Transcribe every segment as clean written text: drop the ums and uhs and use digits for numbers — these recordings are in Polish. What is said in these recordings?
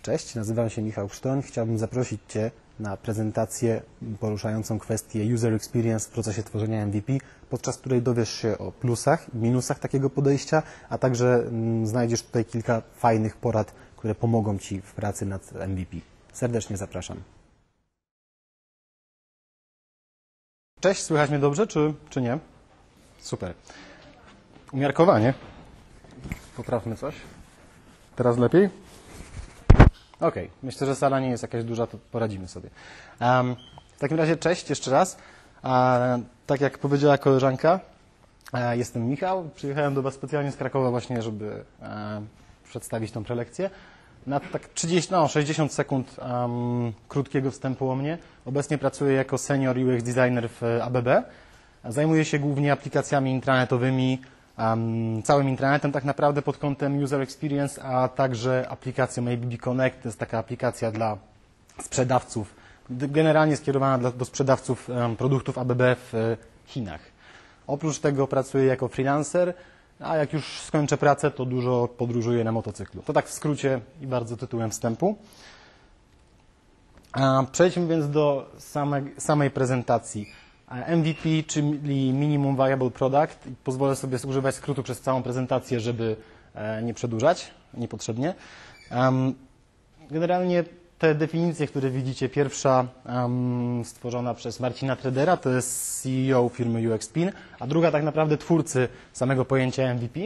Cześć, nazywam się Michał Sztoń. Chciałbym zaprosić Cię na prezentację poruszającą kwestię User Experience w procesie tworzenia MVP, podczas której dowiesz się o plusach i minusach takiego podejścia, a także znajdziesz tutaj kilka fajnych porad, które pomogą Ci w pracy nad MVP. Serdecznie zapraszam. Cześć, słychać mnie dobrze, czy nie? Super. Umiarkowanie. Poprawmy coś. Teraz lepiej? Ok, myślę, że sala nie jest jakaś duża, to poradzimy sobie. W takim razie cześć jeszcze raz. Tak jak powiedziała koleżanka, jestem Michał. Przyjechałem do Was specjalnie z Krakowa właśnie, żeby przedstawić tą prelekcję. Na tak 60 sekund krótkiego wstępu o mnie. Obecnie pracuję jako senior UX designer w ABB. Zajmuję się głównie aplikacjami intranetowymi, całym intranetem tak naprawdę pod kątem User Experience, a także aplikacją ABB Connect. To jest taka aplikacja dla sprzedawców, generalnie skierowana do sprzedawców produktów ABB w Chinach. Oprócz tego pracuję jako freelancer, a jak już skończę pracę, to dużo podróżuję na motocyklu. To tak w skrócie i bardzo tytułem wstępu. Przejdźmy więc do samej prezentacji. MVP, czyli Minimum Viable Product. Pozwolę sobie używać skrótu przez całą prezentację, żeby nie przedłużać niepotrzebnie. Generalnie te definicje, które widzicie, pierwsza stworzona przez Marcina Tredera, to jest CEO firmy UXPin, a druga tak naprawdę twórcy samego pojęcia MVP.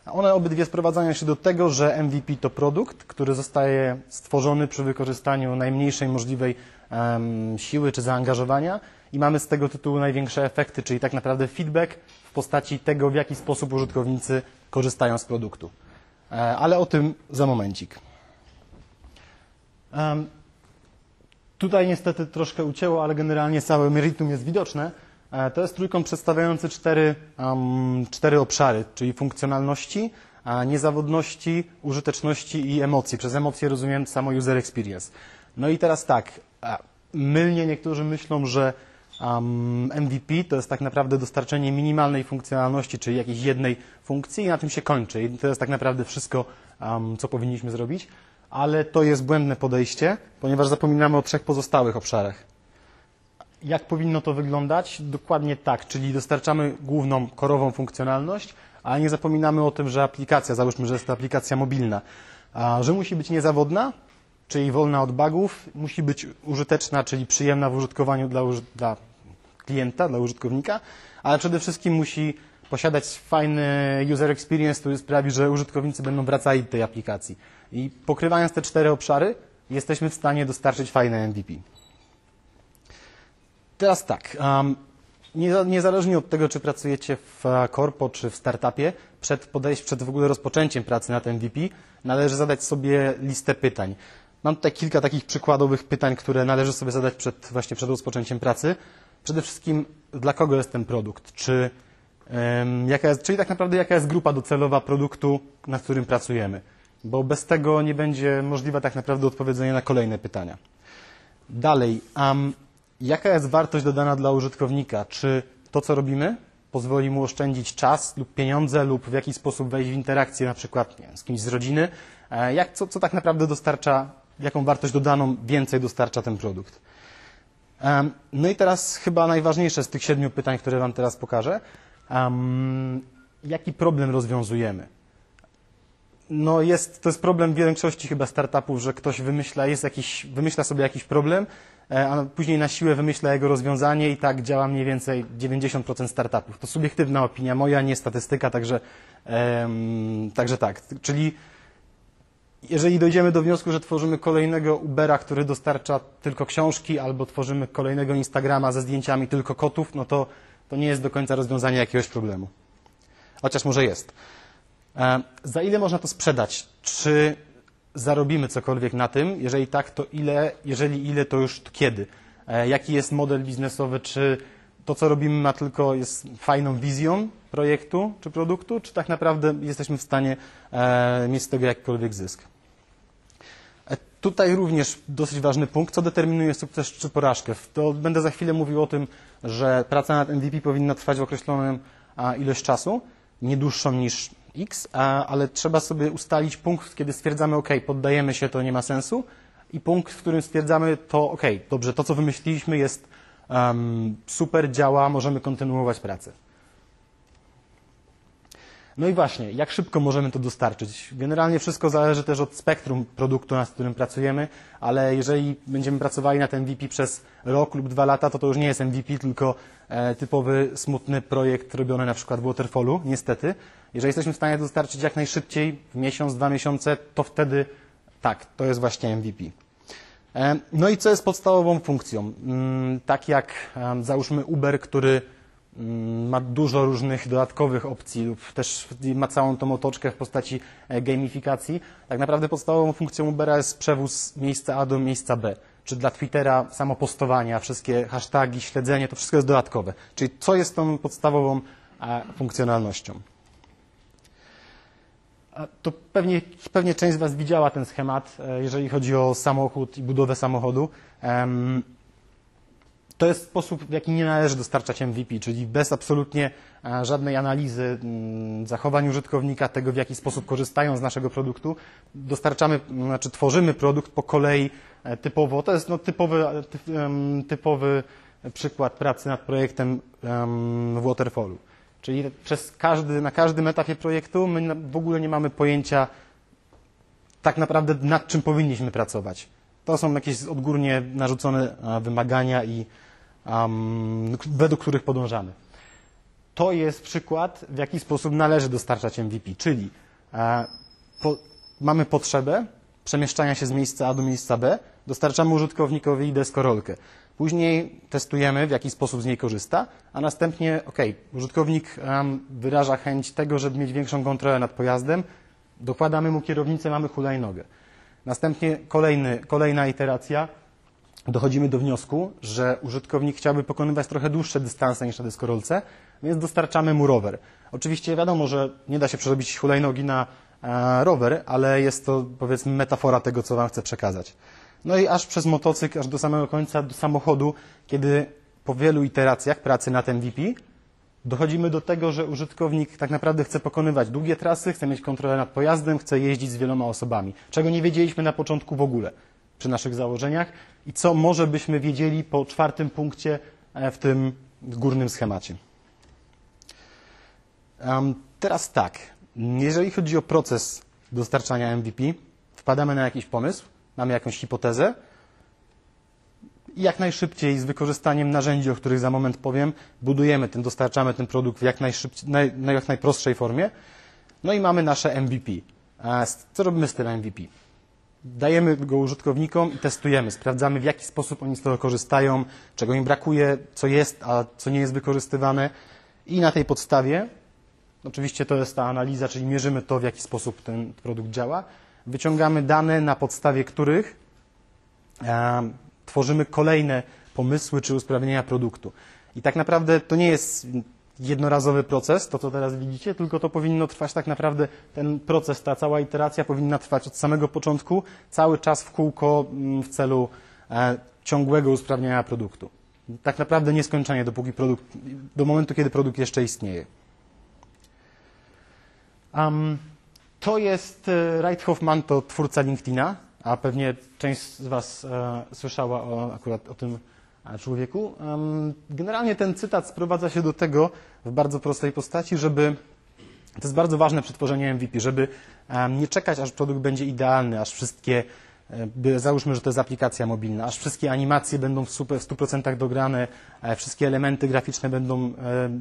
One obydwie sprowadzają się do tego, że MVP to produkt, który zostaje stworzony przy wykorzystaniu najmniejszej możliwej siły czy zaangażowania i mamy z tego tytułu największe efekty, czyli tak naprawdę feedback w postaci tego, w jaki sposób użytkownicy korzystają z produktu. Ale o tym za momencik. Tutaj niestety troszkę ucięło, ale generalnie całe meritum jest widoczne. To jest trójkąt przedstawiający cztery obszary, czyli funkcjonalności, niezawodności, użyteczności i emocji. Przez emocje rozumiem samo user experience. No i teraz tak, mylnie niektórzy myślą, że MVP to jest tak naprawdę dostarczenie minimalnej funkcjonalności, czyli jakiejś jednej funkcji i na tym się kończy. I to jest tak naprawdę wszystko, co powinniśmy zrobić. Ale to jest błędne podejście, ponieważ zapominamy o trzech pozostałych obszarach. Jak powinno to wyglądać? Dokładnie tak, czyli dostarczamy główną, korową funkcjonalność, ale nie zapominamy o tym, że aplikacja, załóżmy, że jest to aplikacja mobilna, że musi być niezawodna, czyli wolna od bugów, musi być użyteczna, czyli przyjemna w użytkowaniu dla klienta, dla użytkownika, ale przede wszystkim musi posiadać fajny user experience, który sprawi, że użytkownicy będą wracali do tej aplikacji. I pokrywając te cztery obszary, jesteśmy w stanie dostarczyć fajne MVP. Teraz tak, niezależnie od tego, czy pracujecie w korpo, czy w startupie, przed w ogóle rozpoczęciem pracy nad MVP, należy zadać sobie listę pytań. Mam tutaj kilka takich przykładowych pytań, które należy sobie zadać właśnie przed rozpoczęciem pracy. Przede wszystkim, dla kogo jest ten produkt? Czyli tak naprawdę jaka jest grupa docelowa produktu, nad którym pracujemy? Bo bez tego nie będzie możliwe tak naprawdę odpowiedzenie na kolejne pytania. Dalej, jaka jest wartość dodana dla użytkownika? Czy to, co robimy, pozwoli mu oszczędzić czas lub pieniądze lub w jakiś sposób wejść w interakcję na przykład z kimś z rodziny? Co tak naprawdę dostarcza, jaką wartość dodaną więcej dostarcza ten produkt? No i teraz chyba najważniejsze z tych 7 pytań, które Wam teraz pokażę. Jaki problem rozwiązujemy? No to jest problem w większości chyba startupów, że ktoś wymyśla sobie jakiś problem, a później na siłę wymyśla jego rozwiązanie i tak działa mniej więcej 90% startupów. To subiektywna opinia moja, nie statystyka, także tak. Czyli jeżeli dojdziemy do wniosku, że tworzymy kolejnego Ubera, który dostarcza tylko książki, albo tworzymy kolejnego Instagrama ze zdjęciami tylko kotów, no to nie jest do końca rozwiązanie jakiegoś problemu. Chociaż może jest. Za ile można to sprzedać? Czy zarobimy cokolwiek na tym? Jeżeli tak, to ile? Jeżeli ile, to już kiedy? Jaki jest model biznesowy? Czy to, co robimy, jest fajną wizją projektu czy produktu? Czy tak naprawdę jesteśmy w stanie mieć z tego jakikolwiek zysk? Tutaj również dosyć ważny punkt, co determinuje sukces czy porażkę. To będę za chwilę mówił o tym, że praca nad MVP powinna trwać w określoną ilość czasu, nie dłuższą niż X, ale trzeba sobie ustalić punkt, kiedy stwierdzamy, OK, poddajemy się, to nie ma sensu, i punkt, w którym stwierdzamy, to OK, dobrze, to co wymyśliliśmy jest super, działa, możemy kontynuować pracę. No i właśnie, jak szybko możemy to dostarczyć? Generalnie wszystko zależy też od spektrum produktu, nad którym pracujemy, ale jeżeli będziemy pracowali nad MVP przez rok lub 2 lata, to już nie jest MVP, tylko typowy, smutny projekt robiony na przykład w Waterfallu, niestety. Jeżeli jesteśmy w stanie dostarczyć jak najszybciej, w miesiąc, 2 miesiące, to wtedy tak, to jest właśnie MVP. No i co jest podstawową funkcją? Tak jak załóżmy Uber, który ma dużo różnych dodatkowych opcji lub też ma całą tą otoczkę w postaci gamifikacji. Tak naprawdę podstawową funkcją Ubera jest przewóz z miejsca A do miejsca B. Czy dla Twittera samo postowania, wszystkie hasztagi, śledzenie, to wszystko jest dodatkowe. Czyli co jest tą podstawową funkcjonalnością? To pewnie część z Was widziała ten schemat, jeżeli chodzi o samochód i budowę samochodu. To jest sposób, w jaki nie należy dostarczać MVP, czyli bez absolutnie żadnej analizy zachowań użytkownika, tego w jaki sposób korzystają z naszego produktu. Tworzymy produkt po kolei typowo. To jest typowy przykład pracy nad projektem w Waterfallu. Czyli na każdym etapie projektu my w ogóle nie mamy pojęcia tak naprawdę nad czym powinniśmy pracować. To są jakieś odgórnie narzucone wymagania i według których podążamy. To jest przykład, w jaki sposób należy dostarczać MVP, czyli mamy potrzebę przemieszczania się z miejsca A do miejsca B, dostarczamy użytkownikowi deskorolkę. Później testujemy, w jaki sposób z niej korzysta, a następnie, użytkownik wyraża chęć tego, żeby mieć większą kontrolę nad pojazdem, dokładamy mu kierownicę, mamy hulajnogę. Następnie kolejna iteracja, dochodzimy do wniosku, że użytkownik chciałby pokonywać trochę dłuższe dystanse niż na deskorolce, więc dostarczamy mu rower. Oczywiście wiadomo, że nie da się przerobić hulajnogi na rower, ale jest to, powiedzmy, metafora tego, co Wam chcę przekazać. No i aż przez motocykl, aż do samego końca, do samochodu, kiedy po wielu iteracjach pracy nad MVP dochodzimy do tego, że użytkownik tak naprawdę chce pokonywać długie trasy, chce mieć kontrolę nad pojazdem, chce jeździć z wieloma osobami, czego nie wiedzieliśmy na początku w ogóle przy naszych założeniach i co może byśmy wiedzieli po 4. punkcie w tym górnym schemacie. Teraz tak, jeżeli chodzi o proces dostarczania MVP, wpadamy na jakiś pomysł, mamy jakąś hipotezę i jak najszybciej z wykorzystaniem narzędzi, o których za moment powiem, dostarczamy ten produkt w jak najprostszej formie. No i mamy nasze MVP. Co robimy z tym MVP? Dajemy go użytkownikom i testujemy, sprawdzamy, w jaki sposób oni z tego korzystają, czego im brakuje, co jest, a co nie jest wykorzystywane i na tej podstawie, oczywiście to jest ta analiza, czyli mierzymy to, w jaki sposób ten produkt działa, wyciągamy dane, na podstawie których tworzymy kolejne pomysły czy usprawnienia produktu. I tak naprawdę to nie jest jednorazowy proces, to co teraz widzicie, tylko to powinno trwać tak naprawdę, ten proces, ta cała iteracja powinna trwać od samego początku, cały czas w kółko w celu ciągłego usprawniania produktu. Tak naprawdę nieskończenie, do momentu, kiedy produkt jeszcze istnieje. To jest Reid Hoffman, to twórca LinkedIna, a pewnie część z Was słyszała akurat o tym człowieku. Generalnie ten cytat sprowadza się do tego w bardzo prostej postaci, to jest bardzo ważne przy tworzeniu MVP, żeby nie czekać, aż produkt będzie idealny, aż wszystkie, załóżmy, że to jest aplikacja mobilna, aż wszystkie animacje będą w 100% dograne, wszystkie elementy graficzne będą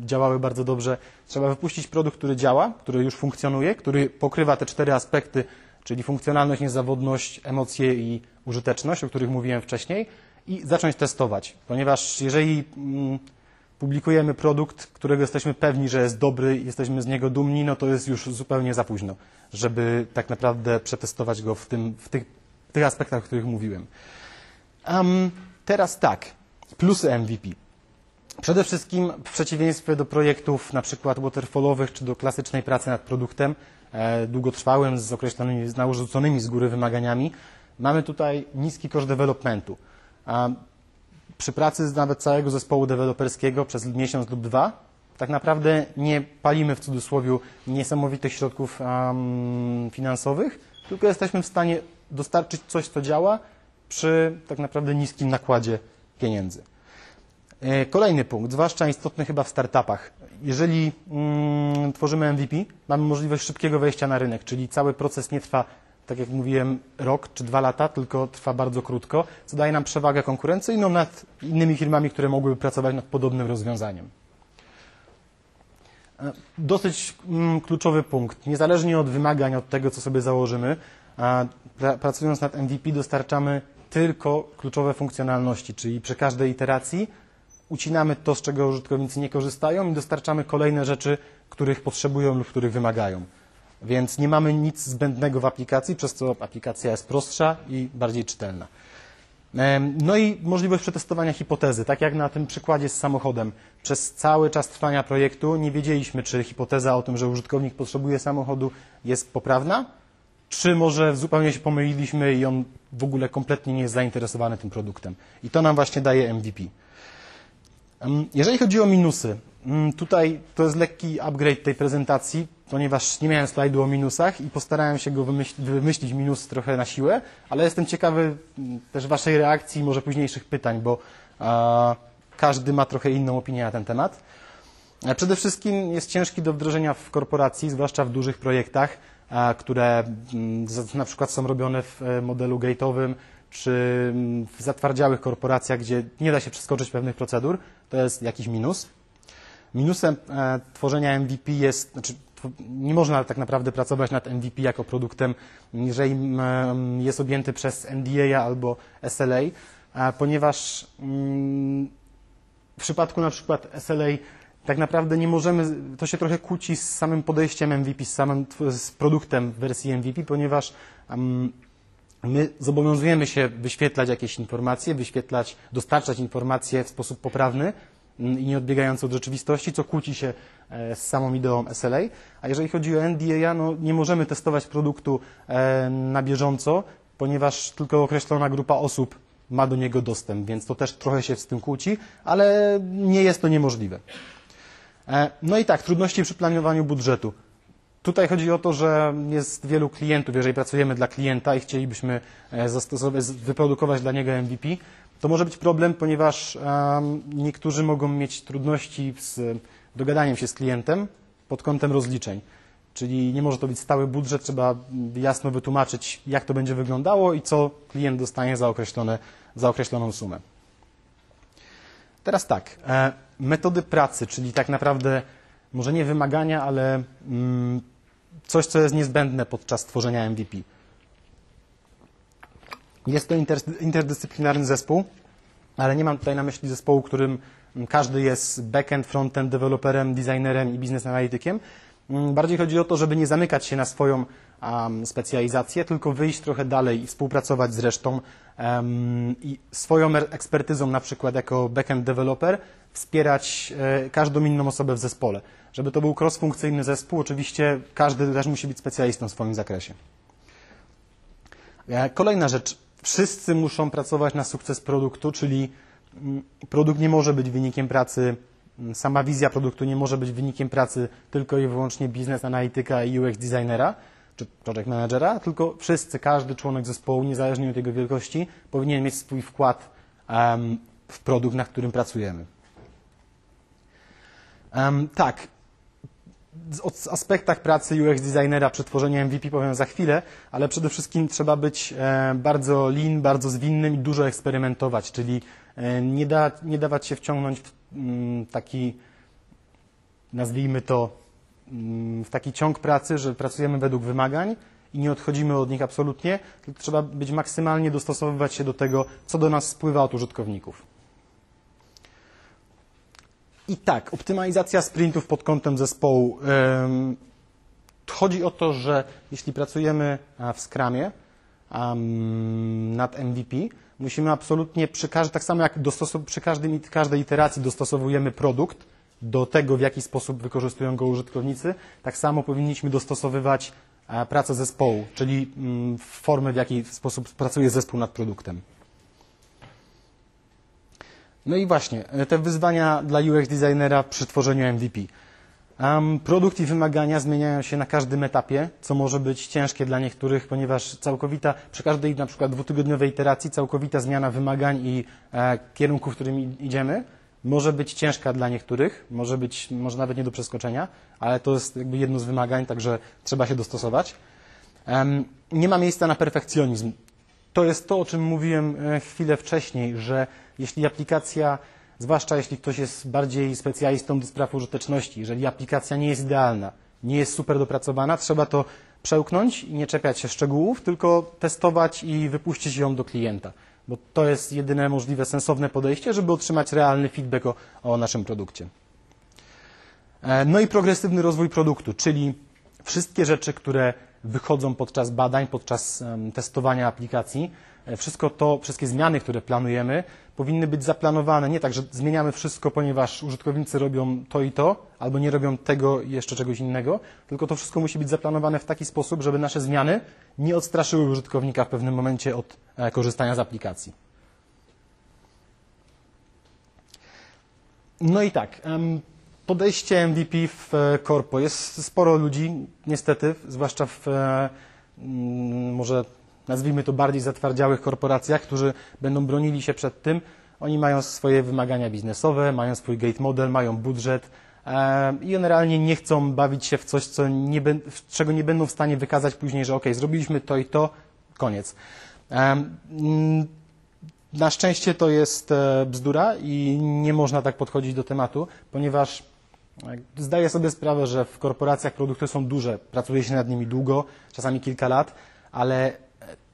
działały bardzo dobrze. Trzeba wypuścić produkt, który działa, który już funkcjonuje, który pokrywa te 4 aspekty, czyli funkcjonalność, niezawodność, emocje i użyteczność, o których mówiłem wcześniej, i zacząć testować, ponieważ jeżeli publikujemy produkt, którego jesteśmy pewni, że jest dobry i jesteśmy z niego dumni, no to jest już zupełnie za późno, żeby tak naprawdę przetestować go w tych aspektach, o których mówiłem. Teraz tak, plusy MVP. Przede wszystkim w przeciwieństwie do projektów na przykład waterfallowych czy do klasycznej pracy nad produktem długotrwałym z określonymi, z narzuconymi z góry wymaganiami, mamy tutaj niski koszt developmentu. Przy pracy nawet całego zespołu deweloperskiego przez miesiąc lub 2 tak naprawdę nie palimy w cudzysłowie niesamowitych środków finansowych, tylko jesteśmy w stanie dostarczyć coś, co działa przy tak naprawdę niskim nakładzie pieniędzy. Kolejny punkt, zwłaszcza istotny chyba w startupach. Jeżeli tworzymy MVP, mamy możliwość szybkiego wejścia na rynek, czyli cały proces nie trwa, tak jak mówiłem, rok czy 2 lata, tylko trwa bardzo krótko, co daje nam przewagę konkurencyjną nad innymi firmami, które mogłyby pracować nad podobnym rozwiązaniem. Dosyć kluczowy punkt. Niezależnie od wymagań, od tego, co sobie założymy, pracując nad MVP dostarczamy tylko kluczowe funkcjonalności, czyli przy każdej iteracji ucinamy to, z czego użytkownicy nie korzystają i dostarczamy kolejne rzeczy, których potrzebują lub których wymagają. Więc nie mamy nic zbędnego w aplikacji, przez co aplikacja jest prostsza i bardziej czytelna. No i możliwość przetestowania hipotezy, tak jak na tym przykładzie z samochodem. Przez cały czas trwania projektu nie wiedzieliśmy, czy hipoteza o tym, że użytkownik potrzebuje samochodu, jest poprawna, czy może zupełnie się pomyliliśmy i on w ogóle kompletnie nie jest zainteresowany tym produktem. I to nam właśnie daje MVP. Jeżeli chodzi o minusy, tutaj to jest lekki upgrade tej prezentacji, ponieważ nie miałem slajdu o minusach i postarałem się go wymyślić minus trochę na siłę, ale jestem ciekawy też Waszej reakcji i może późniejszych pytań, bo każdy ma trochę inną opinię na ten temat. Przede wszystkim jest ciężki do wdrożenia w korporacji, zwłaszcza w dużych projektach, które na przykład są robione w modelu gate'owym, czy w zatwardziałych korporacjach, gdzie nie da się przeskoczyć pewnych procedur, to jest jakiś minus. Minusem tworzenia MVP jest, znaczy nie można tak naprawdę pracować nad MVP jako produktem, jeżeli jest objęty przez NDA albo SLA, ponieważ w przypadku na przykład SLA tak naprawdę nie możemy, to się trochę kłóci z samym podejściem MVP, z produktem w wersji MVP, ponieważ my zobowiązujemy się wyświetlać jakieś informacje, dostarczać informacje w sposób poprawny i nie odbiegający od rzeczywistości, co kłóci się z samą ideą SLA. A jeżeli chodzi o NDA, no nie możemy testować produktu na bieżąco, ponieważ tylko określona grupa osób ma do niego dostęp, więc to też trochę się z tym kłóci, ale nie jest to niemożliwe. No i tak, trudności przy planowaniu budżetu. Tutaj chodzi o to, że jest wielu klientów, jeżeli pracujemy dla klienta i chcielibyśmy wyprodukować dla niego MVP, to może być problem, ponieważ niektórzy mogą mieć trudności z dogadaniem się z klientem pod kątem rozliczeń. Czyli nie może to być stały budżet, trzeba jasno wytłumaczyć, jak to będzie wyglądało i co klient dostanie za określoną sumę. Teraz tak, metody pracy, czyli tak naprawdę może nie wymagania, ale coś, co jest niezbędne podczas tworzenia MVP. Jest to interdyscyplinarny zespół, ale nie mam tutaj na myśli zespołu, którym każdy jest backend, frontend, deweloperem, designerem i biznes analitykiem. Bardziej chodzi o to, żeby nie zamykać się na swoją specjalizację, tylko wyjść trochę dalej i współpracować z resztą i swoją ekspertyzą, na przykład jako backend developer, wspierać każdą inną osobę w zespole. Żeby to był cross-funkcyjny zespół, oczywiście każdy też musi być specjalistą w swoim zakresie. Kolejna rzecz. Wszyscy muszą pracować na sukces produktu, czyli produkt nie może być wynikiem pracy, sama wizja produktu nie może być wynikiem pracy tylko i wyłącznie biznes analityka i UX designera czy project managera, tylko wszyscy, każdy członek zespołu, niezależnie od jego wielkości, powinien mieć swój wkład w produkt, na którym pracujemy. Tak, o aspektach pracy UX designera przy tworzeniu MVP powiem za chwilę, ale przede wszystkim trzeba być bardzo lean, bardzo zwinnym i dużo eksperymentować, czyli nie dawać się wciągnąć w taki, nazwijmy to, w taki ciąg pracy, że pracujemy według wymagań i nie odchodzimy od nich absolutnie, tylko trzeba być maksymalnie dostosowywać się do tego, co do nas spływa od użytkowników. I tak, optymalizacja sprintów pod kątem zespołu. Chodzi o to, że jeśli pracujemy w Scrumie nad MVP, musimy absolutnie, tak samo jak przy każdej iteracji dostosowujemy produkt do tego, w jaki sposób wykorzystują go użytkownicy, tak samo powinniśmy dostosowywać pracę zespołu, czyli formę, w jaki sposób pracuje zespół nad produktem. No i właśnie, te wyzwania dla UX designera przy tworzeniu MVP. Produkt i wymagania zmieniają się na każdym etapie, co może być ciężkie dla niektórych, ponieważ przy każdej na przykład dwutygodniowej iteracji całkowita zmiana wymagań i kierunku, w którym idziemy, może być ciężka dla niektórych, może nawet nie do przeskoczenia, ale to jest jakby jedno z wymagań, także trzeba się dostosować. Nie ma miejsca na perfekcjonizm. To jest to, o czym mówiłem chwilę wcześniej, że jeśli aplikacja, zwłaszcza jeśli ktoś jest bardziej specjalistą do spraw użyteczności, jeżeli aplikacja nie jest idealna, nie jest super dopracowana, trzeba to przełknąć i nie czepiać się szczegółów, tylko testować i wypuścić ją do klienta, bo to jest jedyne możliwe, sensowne podejście, żeby otrzymać realny feedback o naszym produkcie. No i progresywny rozwój produktu, czyli wszystkie rzeczy, które wychodzą podczas badań, podczas testowania aplikacji, wszystkie zmiany, które planujemy, powinny być zaplanowane. Nie tak, że zmieniamy wszystko, ponieważ użytkownicy robią to i to, albo nie robią tego i jeszcze czegoś innego, tylko to wszystko musi być zaplanowane w taki sposób, żeby nasze zmiany nie odstraszyły użytkownika w pewnym momencie od korzystania z aplikacji. No i tak, podejście MVP w korpo. Jest sporo ludzi, niestety, zwłaszcza w może nazwijmy to bardziej zatwardziałych korporacjach, którzy będą bronili się przed tym. Oni mają swoje wymagania biznesowe, mają swój gate model, mają budżet i generalnie nie chcą bawić się w coś, czego nie będą w stanie wykazać później, że ok, zrobiliśmy to i to, koniec. Na szczęście to jest bzdura i nie można tak podchodzić do tematu, ponieważ zdaję sobie sprawę, że w korporacjach produkty są duże, pracuje się nad nimi długo, czasami kilka lat, ale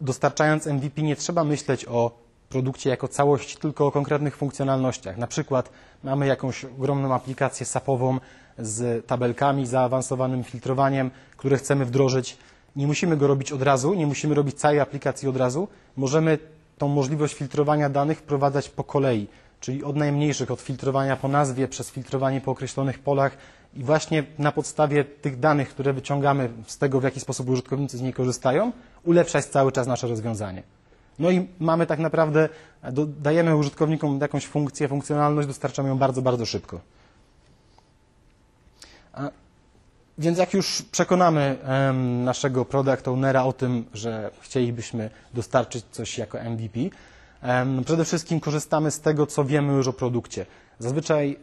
dostarczając MVP nie trzeba myśleć o produkcie jako całości, tylko o konkretnych funkcjonalnościach. Na przykład mamy jakąś ogromną aplikację SAP-ową z tabelkami, zaawansowanym filtrowaniem, które chcemy wdrożyć. Nie musimy go robić od razu, nie musimy robić całej aplikacji od razu. Możemy tą możliwość filtrowania danych wprowadzać po kolei, czyli od najmniejszych, od filtrowania po nazwie, przez filtrowanie po określonych polach i właśnie na podstawie tych danych, które wyciągamy z tego, w jaki sposób użytkownicy z niej korzystają, ulepszać cały czas nasze rozwiązanie. No i mamy tak naprawdę, dajemy użytkownikom jakąś funkcję, funkcjonalność, dostarczamy ją bardzo, bardzo szybko. Więc jak już przekonamy naszego product ownera o tym, że chcielibyśmy dostarczyć coś jako MVP, przede wszystkim korzystamy z tego, co wiemy już o produkcie. Zazwyczaj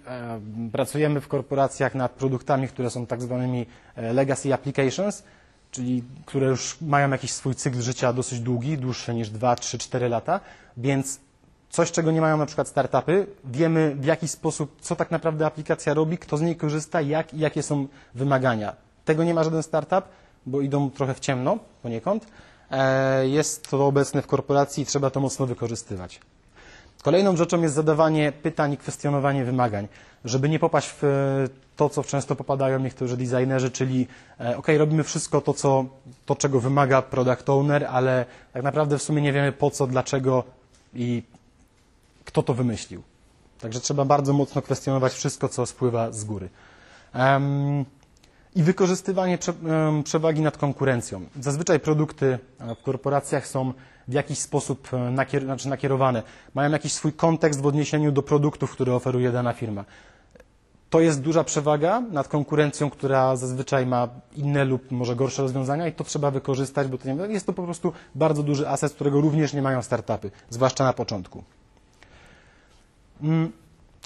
pracujemy w korporacjach nad produktami, które są tak zwanymi legacy applications, czyli które już mają jakiś swój cykl życia dosyć długi, dłuższy niż 2, 3, 4 lata, więc coś, czego nie mają na przykład startupy, wiemy w jaki sposób, co tak naprawdę aplikacja robi, kto z niej korzysta, jak i jakie są wymagania. Tego nie ma żaden startup, bo idą trochę w ciemno poniekąd. Jest to obecne w korporacji i trzeba to mocno wykorzystywać. Kolejną rzeczą jest zadawanie pytań i kwestionowanie wymagań, żeby nie popaść w to, co często popadają niektórzy designerzy, czyli ok, robimy wszystko to, czego wymaga product owner, ale tak naprawdę w sumie nie wiemy po co, dlaczego i kto to wymyślił. Także trzeba bardzo mocno kwestionować wszystko, co spływa z góry. I wykorzystywanie przewagi nad konkurencją. Zazwyczaj produkty w korporacjach są w jakiś sposób nakierowane. Mają jakiś swój kontekst w odniesieniu do produktów, które oferuje dana firma. To jest duża przewaga nad konkurencją, która zazwyczaj ma inne lub może gorsze rozwiązania i to trzeba wykorzystać, bo jest to po prostu bardzo duży aset, którego również nie mają startupy, zwłaszcza na początku.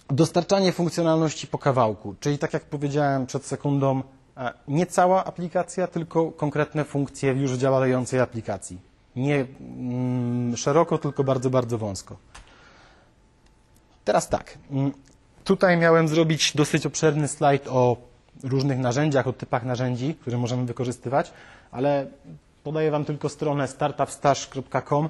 Dostarczanie funkcjonalności po kawałku, czyli tak jak powiedziałem przed sekundą, nie cała aplikacja, tylko konkretne funkcje już działającej aplikacji. Nie szeroko, tylko bardzo, bardzo wąsko. Teraz tak, tutaj miałem zrobić dosyć obszerny slajd o różnych narzędziach, o typach narzędzi, które możemy wykorzystywać, ale podaję Wam tylko stronę startupstash.com.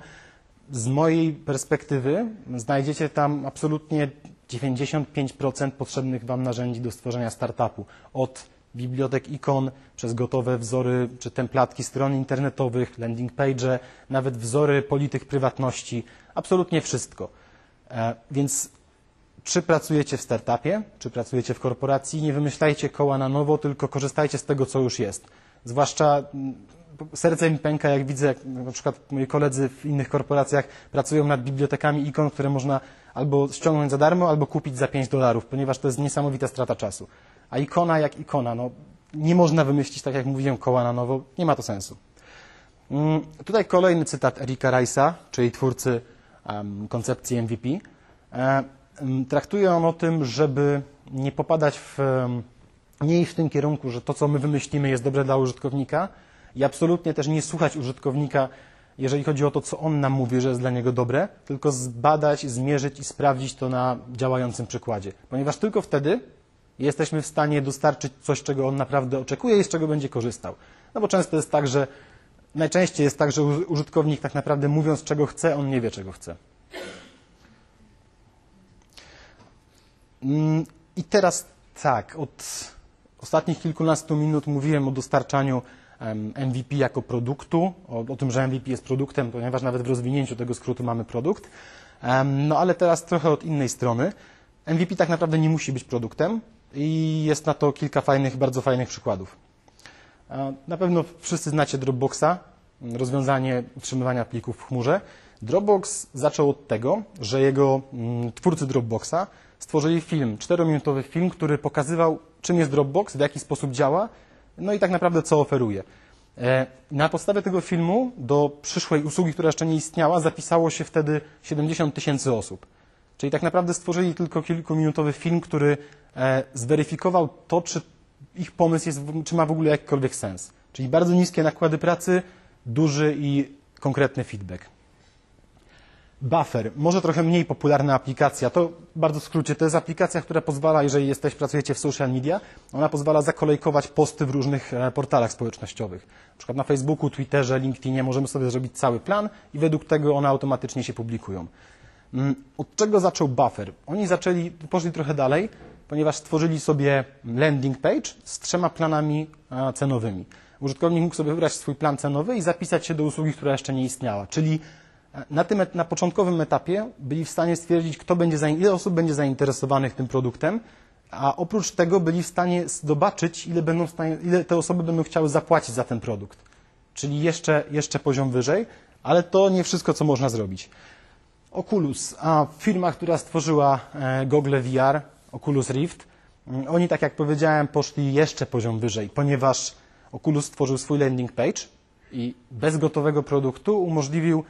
Z mojej perspektywy znajdziecie tam absolutnie 95% potrzebnych Wam narzędzi do stworzenia startupu. Od bibliotek ikon, przez gotowe wzory czy templatki stron internetowych, landing page, nawet wzory polityk prywatności, absolutnie wszystko. Więc czy pracujecie w startupie, czy pracujecie w korporacji, nie wymyślajcie koła na nowo, tylko korzystajcie z tego, co już jest. Zwłaszcza serce mi pęka, jak widzę, jak na przykład moi koledzy w innych korporacjach pracują nad bibliotekami ikon, które można albo ściągnąć za darmo, albo kupić za $5, ponieważ to jest niesamowita strata czasu. A ikona jak ikona, no nie można wymyślić, tak jak mówiłem, koła na nowo, nie ma to sensu. Tutaj kolejny cytat Erika Rice'a, czyli twórcy koncepcji MVP. Traktuje on o tym, żeby nie popadać nie iść w tym kierunku, że to, co my wymyślimy, jest dobre dla użytkownika i absolutnie też nie słuchać użytkownika, jeżeli chodzi o to, co on nam mówi, że jest dla niego dobre, tylko zbadać, zmierzyć i sprawdzić to na działającym przykładzie. Ponieważ tylko wtedy jesteśmy w stanie dostarczyć coś, czego on naprawdę oczekuje i z czego będzie korzystał. No bo często jest tak, że najczęściej jest tak, że użytkownik tak naprawdę mówiąc, czego chce, on nie wie, czego chce. I teraz tak, od ostatnich kilkunastu minut mówiłem o dostarczaniu MVP jako produktu, o tym, że MVP jest produktem, ponieważ nawet w rozwinięciu tego skrótu mamy produkt. No ale teraz trochę od innej strony. MVP tak naprawdę nie musi być produktem i jest na to kilka bardzo fajnych przykładów. Na pewno wszyscy znacie Dropboxa, rozwiązanie utrzymywania plików w chmurze. Dropbox zaczął od tego, że jego twórcy Dropboxa stworzyli film, 4-minutowy film, który pokazywał, czym jest Dropbox, w jaki sposób działa, no i tak naprawdę co oferuje. Na podstawie tego filmu do przyszłej usługi, która jeszcze nie istniała, zapisało się wtedy 70 000 osób. Czyli tak naprawdę stworzyli tylko kilkuminutowy film, który zweryfikował to, czy ich pomysł czy ma w ogóle jakikolwiek sens. Czyli bardzo niskie nakłady pracy, duży i konkretny feedback. Buffer, może trochę mniej popularna aplikacja, to bardzo w skrócie, to jest aplikacja, która pozwala, jeżeli pracujecie w social media, ona pozwala zakolejkować posty w różnych portalach społecznościowych. Na przykład na Facebooku, Twitterze, LinkedInie możemy sobie zrobić cały plan i według tego one automatycznie się publikują. Od czego zaczął Buffer? Oni poszli trochę dalej, ponieważ stworzyli sobie landing page z 3 planami cenowymi. Użytkownik mógł sobie wybrać swój plan cenowy i zapisać się do usługi, która jeszcze nie istniała. Czyli na początkowym etapie byli w stanie stwierdzić, ile osób będzie zainteresowanych tym produktem, a oprócz tego byli w stanie zobaczyć, ile te osoby będą chciały zapłacić za ten produkt. Czyli jeszcze poziom wyżej, ale to nie wszystko, co można zrobić. Oculus, firma, która stworzyła gogle VR, Oculus Rift, oni, tak jak powiedziałem, poszli jeszcze poziom wyżej, ponieważ Oculus stworzył swój landing page i bez gotowego produktu umożliwił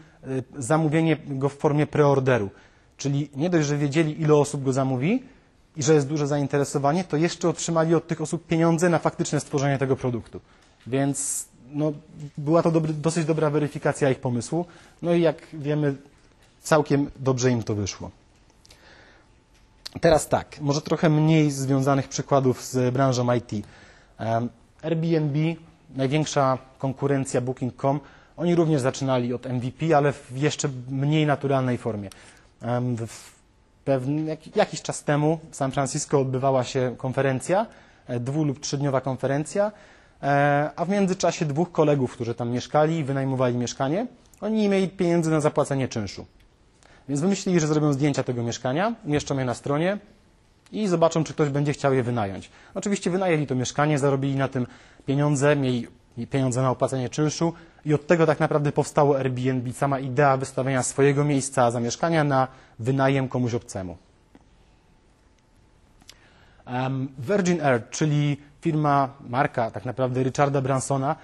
zamówienie go w formie preorderu. Czyli nie dość, że wiedzieli, ile osób go zamówi i że jest duże zainteresowanie, to jeszcze otrzymali od tych osób pieniądze na faktyczne stworzenie tego produktu. Więc była to dosyć dobra weryfikacja ich pomysłu. No i jak wiemy, całkiem dobrze im to wyszło. Teraz tak, może trochę mniej związanych przykładów z branżą IT. Airbnb, największa konkurencja Booking.com, oni również zaczynali od MVP, ale w jeszcze mniej naturalnej formie. Jakiś czas temu w San Francisco odbywała się konferencja, 2- lub 3-dniowa konferencja, a w międzyczasie 2 kolegów, którzy tam mieszkali i wynajmowali mieszkanie, oni nie mieli pieniędzy na zapłacenie czynszu. Więc wymyślili, że zrobią zdjęcia tego mieszkania, umieszczą je na stronie i zobaczą, czy ktoś będzie chciał je wynająć. Oczywiście wynajęli to mieszkanie, zarobili na tym pieniądze, mieli pieniądze na opłacenie czynszu i od tego tak naprawdę powstało Airbnb, sama idea wystawienia swojego miejsca zamieszkania na wynajem komuś obcemu. Virgin Air, czyli marka tak naprawdę Richarda Bransona.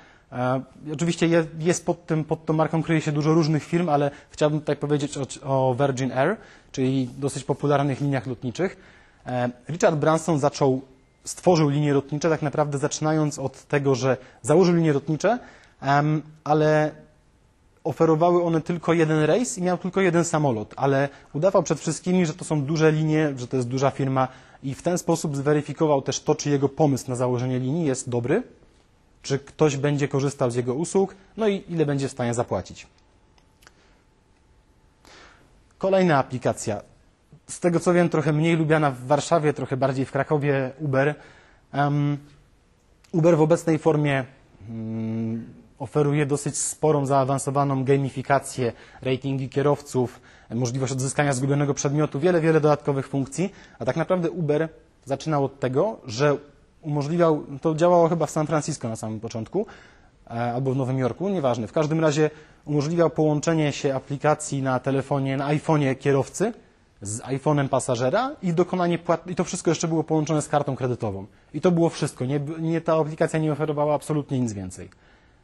Oczywiście jest pod tą marką kryje się dużo różnych firm, ale chciałbym tutaj powiedzieć o Virgin Air, czyli dosyć popularnych liniach lotniczych. Richard Branson stworzył linie lotnicze tak naprawdę zaczynając od tego, że założył linie lotnicze, ale oferowały one tylko jeden rejs i miał tylko jeden samolot, ale udawał przed wszystkimi, że to są duże linie, że to jest duża firma i w ten sposób zweryfikował też to, czy jego pomysł na założenie linii jest dobry, czy ktoś będzie korzystał z jego usług, no i ile będzie w stanie zapłacić. Kolejna aplikacja. Z tego co wiem, trochę mniej lubiana w Warszawie, trochę bardziej w Krakowie, Uber. Uber w obecnej formie oferuje dosyć sporą, zaawansowaną gamifikację, ratingi kierowców, możliwość odzyskania zgubionego przedmiotu, wiele dodatkowych funkcji, a tak naprawdę Uber zaczynał od tego, że to działało chyba w San Francisco na samym początku, albo w Nowym Jorku, nieważne. W każdym razie umożliwiał połączenie się aplikacji na telefonie, na iPhone'ie kierowcy z iPhone'em pasażera i dokonanie i to wszystko jeszcze było połączone z kartą kredytową. I to było wszystko. Ta aplikacja nie oferowała absolutnie nic więcej.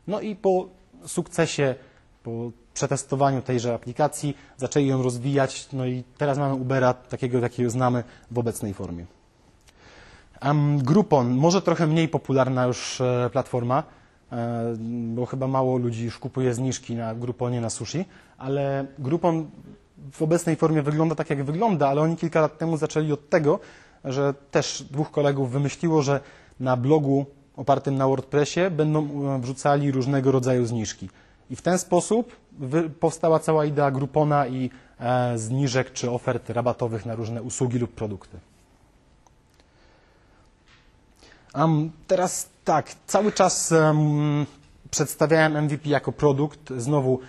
No i po sukcesie, po przetestowaniu tejże aplikacji zaczęli ją rozwijać, no i teraz mamy Ubera takiego, jakiego znamy w obecnej formie. Groupon, może trochę mniej popularna już platforma, bo chyba mało ludzi już kupuje zniżki na Grouponie na sushi, ale Groupon w obecnej formie wygląda tak, jak wygląda, ale oni kilka lat temu zaczęli od tego, że też dwóch kolegów wymyśliło, że na blogu opartym na WordPressie będą wrzucali różnego rodzaju zniżki. I w ten sposób powstała cała idea Groupona i zniżek czy ofert rabatowych na różne usługi lub produkty. Teraz tak, cały czas przedstawiałem MVP jako produkt. Znowu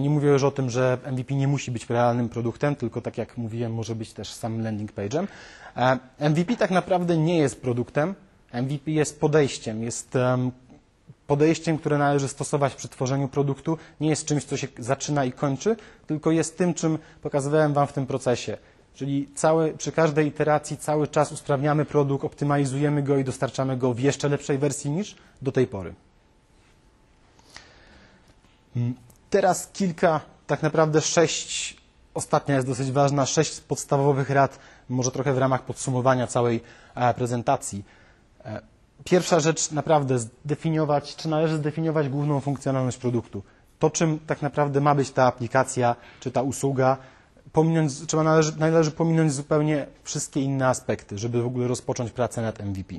nie mówię już o tym, że MVP nie musi być realnym produktem, tylko tak jak mówiłem, może być też samym landing page'em. MVP tak naprawdę nie jest produktem, MVP jest podejściem. Jest podejściem, które należy stosować przy tworzeniu produktu. Nie jest czymś, co się zaczyna i kończy, tylko jest tym, czym pokazywałem Wam w tym procesie. Czyli przy każdej iteracji cały czas usprawniamy produkt, optymalizujemy go i dostarczamy go w jeszcze lepszej wersji niż do tej pory. Teraz tak naprawdę 6, ostatnia jest dosyć ważna, 6 podstawowych rad, może trochę w ramach podsumowania całej prezentacji. Pierwsza rzecz, naprawdę zdefiniować, czy należy zdefiniować główną funkcjonalność produktu. To, czym tak naprawdę ma być ta aplikacja, czy ta usługa, należy pominąć zupełnie wszystkie inne aspekty, żeby w ogóle rozpocząć pracę nad MVP.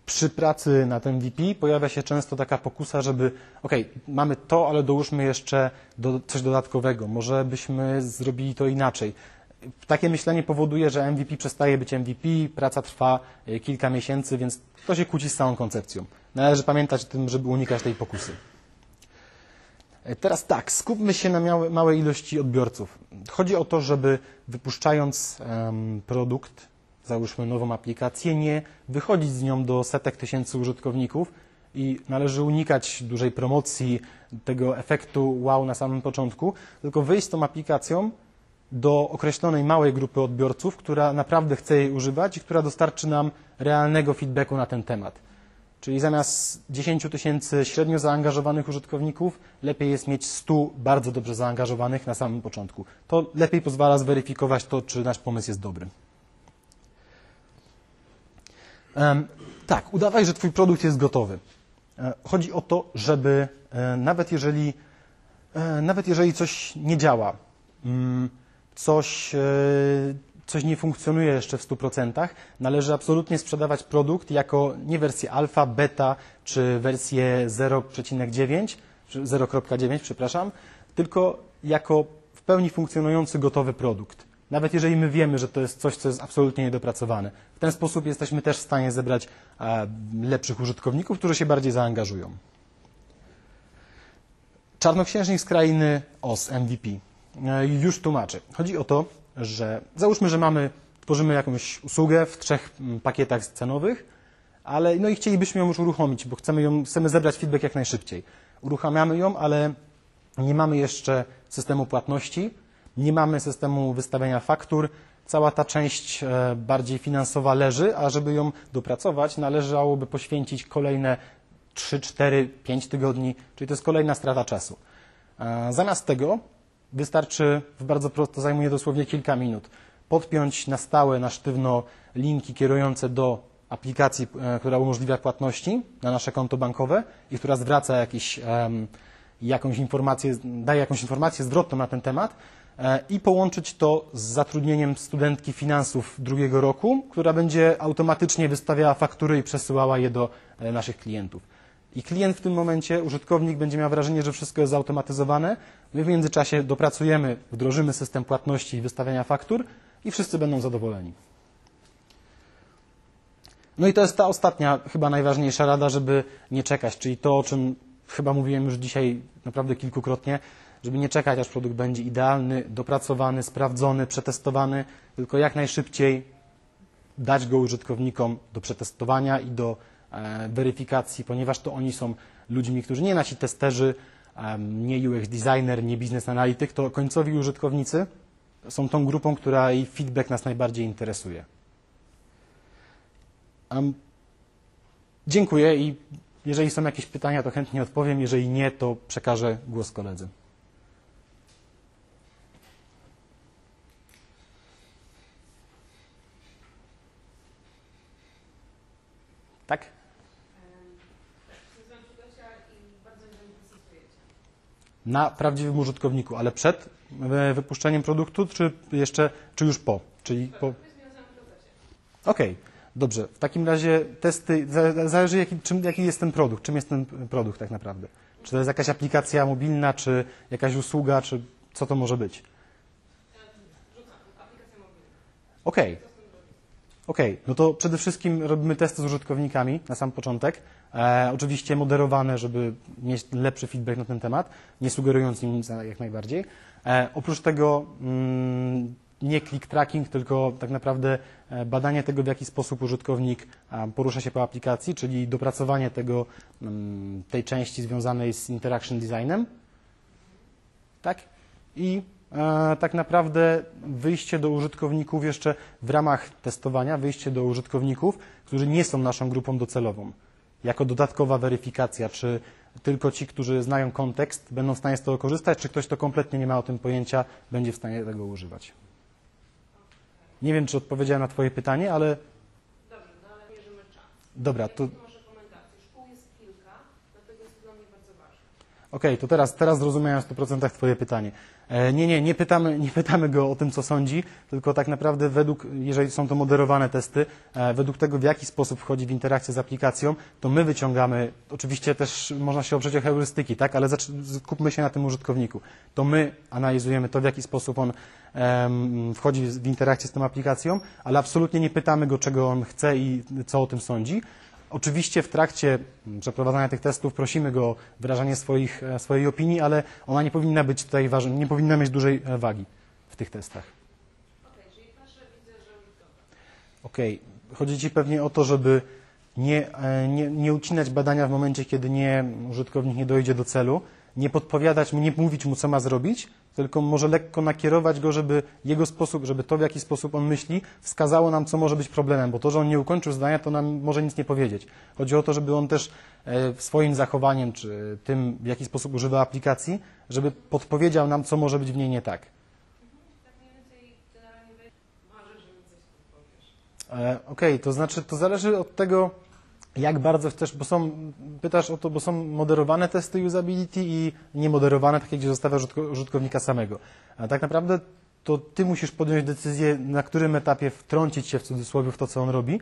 Przy pracy nad MVP pojawia się często taka pokusa, żeby mamy to, ale dołóżmy jeszcze coś dodatkowego, może byśmy zrobili to inaczej. Takie myślenie powoduje, że MVP przestaje być MVP, praca trwa kilka miesięcy, więc to się kłóci z całą koncepcją. Należy pamiętać o tym, żeby unikać tej pokusy. Teraz tak, skupmy się na małej ilości odbiorców. Chodzi o to, żeby wypuszczając produkt, załóżmy nową aplikację, nie wychodzić z nią do setek tysięcy użytkowników i należy unikać dużej promocji, tego efektu wow na samym początku, tylko wyjść z tą aplikacją do określonej małej grupy odbiorców, która naprawdę chce jej używać i która dostarczy nam realnego feedbacku na ten temat. Czyli zamiast 10 tysięcy średnio zaangażowanych użytkowników, lepiej jest mieć 100 bardzo dobrze zaangażowanych na samym początku. To lepiej pozwala zweryfikować to, czy nasz pomysł jest dobry. Tak, udawaj, że Twój produkt jest gotowy. Chodzi o to, żeby nawet jeżeli coś nie działa, coś nie funkcjonuje jeszcze w 100%, należy absolutnie sprzedawać produkt jako nie wersję alfa, beta czy wersję 0,9, przepraszam, tylko jako w pełni funkcjonujący gotowy produkt. Nawet jeżeli my wiemy, że to jest coś, co jest absolutnie niedopracowane. W ten sposób jesteśmy też w stanie zebrać lepszych użytkowników, którzy się bardziej zaangażują. Czarnoksiężnik z krainy Oz, MVP. Już tłumaczę. Chodzi o to, że załóżmy, że tworzymy jakąś usługę w 3 pakietach cenowych, ale i chcielibyśmy ją już uruchomić, bo chcemy zebrać feedback jak najszybciej. Uruchamiamy ją, ale nie mamy jeszcze systemu płatności, nie mamy systemu wystawiania faktur, cała ta część bardziej finansowa leży, a żeby ją dopracować, należałoby poświęcić kolejne 3, 4, 5 tygodni, czyli to jest kolejna strata czasu. Zamiast tego wystarczy, to zajmuje dosłownie kilka minut, podpiąć na stałe, na sztywno linki kierujące do aplikacji, która umożliwia płatności na nasze konto bankowe i która zwraca jakąś informację, daje jakąś informację zwrotną na ten temat i połączyć to z zatrudnieniem studentki finansów 2. roku, która będzie automatycznie wystawiała faktury i przesyłała je do naszych klientów. I klient w tym momencie, użytkownik będzie miał wrażenie, że wszystko jest zautomatyzowane. My w międzyczasie dopracujemy, wdrożymy system płatności i wystawiania faktur i wszyscy będą zadowoleni. No i to jest ta ostatnia, chyba najważniejsza rada, żeby nie czekać, czyli to, o czym chyba mówiłem już dzisiaj naprawdę kilkukrotnie, żeby nie czekać, aż produkt będzie idealny, dopracowany, sprawdzony, przetestowany, tylko jak najszybciej dać go użytkownikom do przetestowania i do weryfikacji, ponieważ to oni są ludźmi, którzy nie nasi testerzy, nie UX designer, nie biznes analityk, to końcowi użytkownicy są tą grupą, która i feedback nas najbardziej interesuje. Dziękuję i jeżeli są jakieś pytania, to chętnie odpowiem. Jeżeli nie, to przekażę głos koledzy. Tak? Na prawdziwym użytkowniku, ale przed wypuszczeniem produktu, czy już po? Czyli po. Okej, dobrze. W takim razie testy, zależy jaki jest ten produkt, czym jest ten produkt tak naprawdę. Czy to jest jakaś aplikacja mobilna, czy jakaś usługa, czy co to może być? Okej, no to przede wszystkim robimy testy z użytkownikami na sam początek. Oczywiście moderowane, żeby mieć lepszy feedback na ten temat, nie sugerując im nic jak najbardziej. Oprócz tego nie click tracking, tylko tak naprawdę badanie tego, w jaki sposób użytkownik porusza się po aplikacji, czyli dopracowanie tej części związanej z interaction designem. Tak? I tak naprawdę wyjście do użytkowników jeszcze w ramach testowania, wyjście do użytkowników, którzy nie są naszą grupą docelową. Jako dodatkowa weryfikacja, czy tylko ci, którzy znają kontekst, będą w stanie z tego korzystać, czy ktoś, kto kompletnie nie ma o tym pojęcia, będzie w stanie tego używać. Nie wiem, czy odpowiedziałem na Twoje pytanie, ale... Dobrze, no ale mierzymy czas. Dobra, to... Masz rekomendacje. Szkół jest kilka, dlatego jest to dla mnie bardzo ważne. Okej, to teraz zrozumiałem w 100% Twoje pytanie. Nie pytamy go o tym, co sądzi, tylko tak naprawdę jeżeli są to moderowane testy, według tego, w jaki sposób wchodzi w interakcję z aplikacją, to my wyciągamy, oczywiście też można się oprzeć o heurystyki, tak, ale skupmy się na tym użytkowniku. To my analizujemy to, w jaki sposób on wchodzi w interakcję z tą aplikacją, ale absolutnie nie pytamy go, czego on chce i co o tym sądzi. Oczywiście w trakcie przeprowadzania tych testów prosimy go o wyrażanie swojej opinii, ale ona nie powinna być tutaj nie powinna mieć dużej wagi w tych testach. Czyli patrzę, widzę, że już dobra. Okej. Chodzi Ci pewnie o to, żeby nie ucinać badania w momencie, kiedy użytkownik nie dojdzie do celu, nie podpowiadać mu, nie mówić mu, co ma zrobić, tylko może lekko nakierować go, żeby to, w jaki sposób on myśli, wskazało nam, co może być problemem, bo to, że on nie ukończył zdania, to nam może nic nie powiedzieć. Chodzi o to, żeby on też swoim zachowaniem, czy tym, w jaki sposób używa aplikacji, żeby podpowiedział nam, co może być w niej nie tak. Tak mniej więcej generalnie marzę, że mi coś powiesz. Okej, to znaczy, to zależy od tego, jak bardzo chcesz, pytasz o to, bo są moderowane testy usability i niemoderowane, takie, gdzie zostawiasz użytkownika samego. A tak naprawdę to ty musisz podjąć decyzję, na którym etapie wtrącić się w cudzysłowie w to, co on robi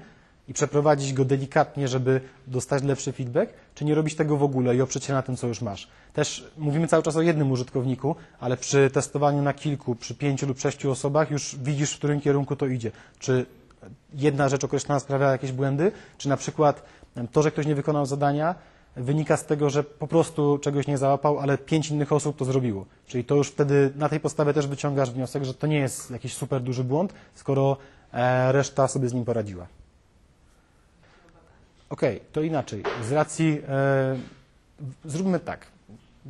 i przeprowadzić go delikatnie, żeby dostać lepszy feedback, czy nie robić tego w ogóle i oprzeć się na tym, co już masz. Też mówimy cały czas o jednym użytkowniku, ale przy testowaniu na kilku, przy 5 lub 6 osobach już widzisz, w którym kierunku to idzie. Czy jedna rzecz określona sprawia jakieś błędy, czy na przykład to, że ktoś nie wykonał zadania, wynika z tego, że po prostu czegoś nie załapał, ale 5 innych osób to zrobiło. Czyli to już wtedy na tej podstawie też wyciągasz wniosek, że to nie jest jakiś super duży błąd, skoro reszta sobie z nim poradziła. Okej, to inaczej. Z racji... zróbmy tak.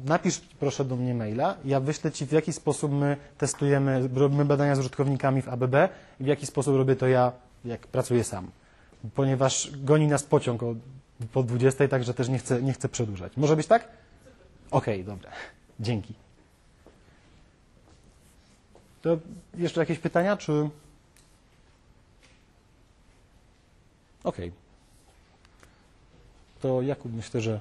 Napisz proszę do mnie maila, ja wyślę Ci, w jaki sposób my testujemy, robimy badania z użytkownikami w ABB i w jaki sposób robię to ja, jak pracuję sam. Ponieważ goni nas pociąg po 20, także też nie chcę przedłużać. Może być tak? Okej, dobra. Dzięki. To jeszcze jakieś pytania, czy... Okej. To Jakub, myślę, że